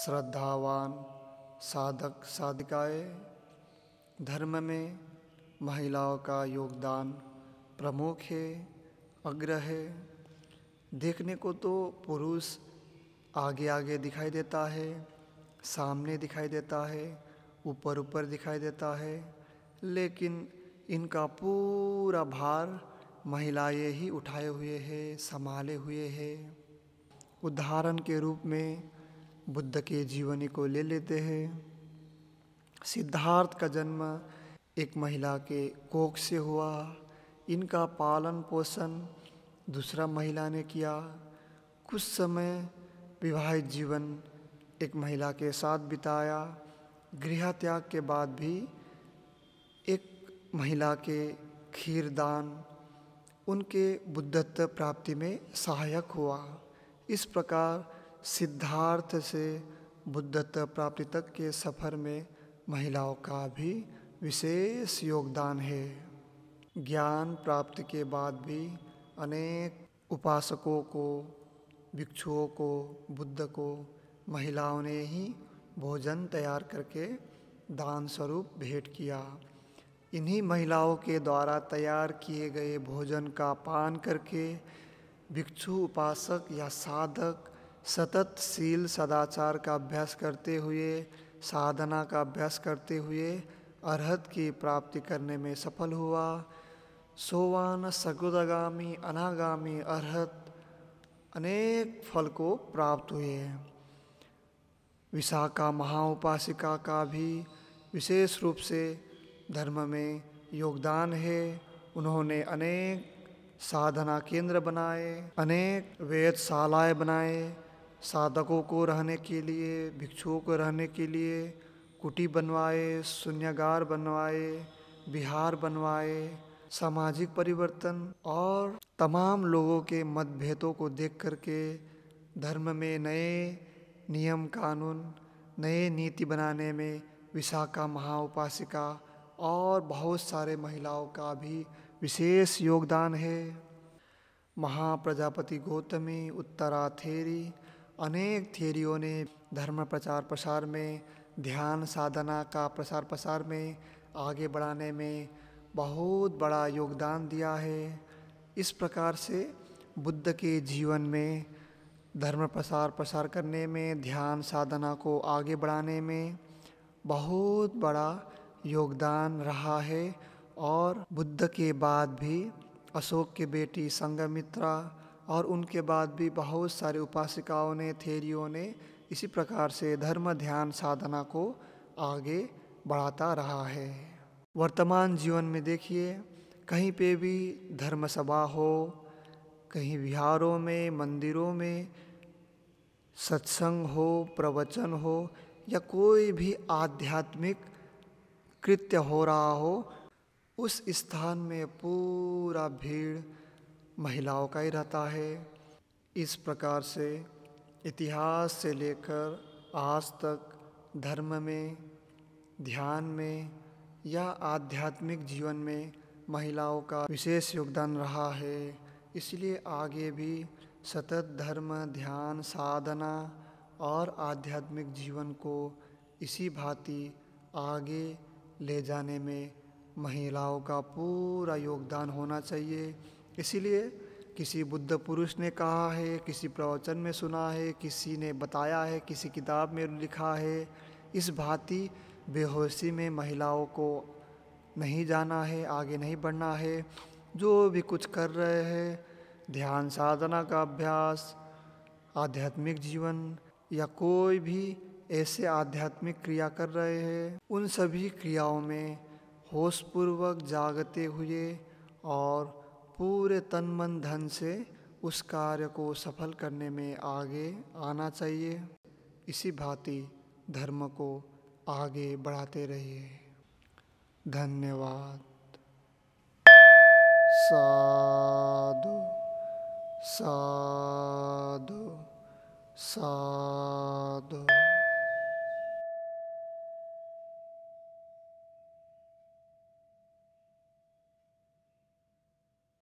श्रद्धावान साधक साधिकाएं, धर्म में महिलाओं का योगदान प्रमुख है, अग्र है। देखने को तो पुरुष आगे आगे दिखाई देता है, सामने दिखाई देता है, ऊपर ऊपर दिखाई देता है, लेकिन इनका पूरा भार महिलाएं ही उठाए हुए हैं, संभाले हुए हैं। उदाहरण के रूप में बुद्ध के जीवनी को ले लेते हैं। सिद्धार्थ का जन्म एक महिला के कोख से हुआ। इनका पालन पोषण दूसरा महिला ने किया। कुछ समय विवाहित जीवन एक महिला के साथ बिताया। गृह त्याग के बाद भी एक महिला के खीरदान उनके बुद्धत्व प्राप्ति में सहायक हुआ। इस प्रकार सिद्धार्थ से बुद्धत्व प्राप्ति तक के सफर में महिलाओं का भी विशेष योगदान है। ज्ञान प्राप्ति के बाद भी अनेक उपासकों को, भिक्षुओं को, बुद्ध को महिलाओं ने ही भोजन तैयार करके दान स्वरूप भेंट किया। इन्हीं महिलाओं के द्वारा तैयार किए गए भोजन का पान करके भिक्षु, उपासक या साधक सतत शील सदाचार का अभ्यास करते हुए, साधना का अभ्यास करते हुए अरहत की प्राप्ति करने में सफल हुआ। सोवान, सगुदगामी, अनागामी, अरहत अनेक फल को प्राप्त हुए। विशाखा महाउपासिका का भी विशेष रूप से धर्म में योगदान है। उन्होंने अनेक साधना केंद्र बनाए, अनेक वेदशालाएं बनाए, साधकों को रहने के लिए, भिक्षुओं को रहने के लिए कुटी बनवाए, शून्यागार बनवाए, विहार बनवाए। सामाजिक परिवर्तन और तमाम लोगों के मतभेदों को देख करके धर्म में नए नियम कानून, नए नीति बनाने में विशाखा महाउपासिका और बहुत सारे महिलाओं का भी विशेष योगदान है। महाप्रजापति गौतमी, उत्तरा थेरी, अनेक थेरियों ने धर्म प्रचार प्रसार में, ध्यान साधना का प्रसार प्रसार में आगे बढ़ाने में बहुत बड़ा योगदान दिया है। इस प्रकार से बुद्ध के जीवन में धर्म प्रसार प्रसार करने में, ध्यान साधना को आगे बढ़ाने में बहुत बड़ा योगदान रहा है। और बुद्ध के बाद भी अशोक की बेटी संघमित्रा और उनके बाद भी बहुत सारे उपासिकाओं ने, थेरियों ने इसी प्रकार से धर्म ध्यान साधना को आगे बढ़ाता रहा है। वर्तमान जीवन में देखिए, कहीं पे भी धर्म सभा हो, कहीं विहारों में, मंदिरों में सत्संग हो, प्रवचन हो या कोई भी आध्यात्मिक कृत्य हो रहा हो, उस स्थान में पूरा भीड़ महिलाओं का ही रहता है। इस प्रकार से इतिहास से लेकर आज तक धर्म में, ध्यान में या आध्यात्मिक जीवन में महिलाओं का विशेष योगदान रहा है। इसलिए आगे भी सतत धर्म, ध्यान, साधना और आध्यात्मिक जीवन को इसी भांति आगे ले जाने में महिलाओं का पूरा योगदान होना चाहिए। इसीलिए किसी बुद्ध पुरुष ने कहा है, किसी प्रवचन में सुना है, किसी ने बताया है, किसी किताब में लिखा है, इस भांति बेहोशी में महिलाओं को नहीं जाना है, आगे नहीं बढ़ना है। जो भी कुछ कर रहे हैं, ध्यान साधना का अभ्यास, आध्यात्मिक जीवन या कोई भी ऐसे आध्यात्मिक क्रिया कर रहे हैं, उन सभी क्रियाओं में होशपूर्वक जागते हुए और पूरे तन मन धन से उस कार्य को सफल करने में आगे आना चाहिए। इसी भांति धर्म को आगे बढ़ाते रहिए। धन्यवाद। साधु साधु साधु।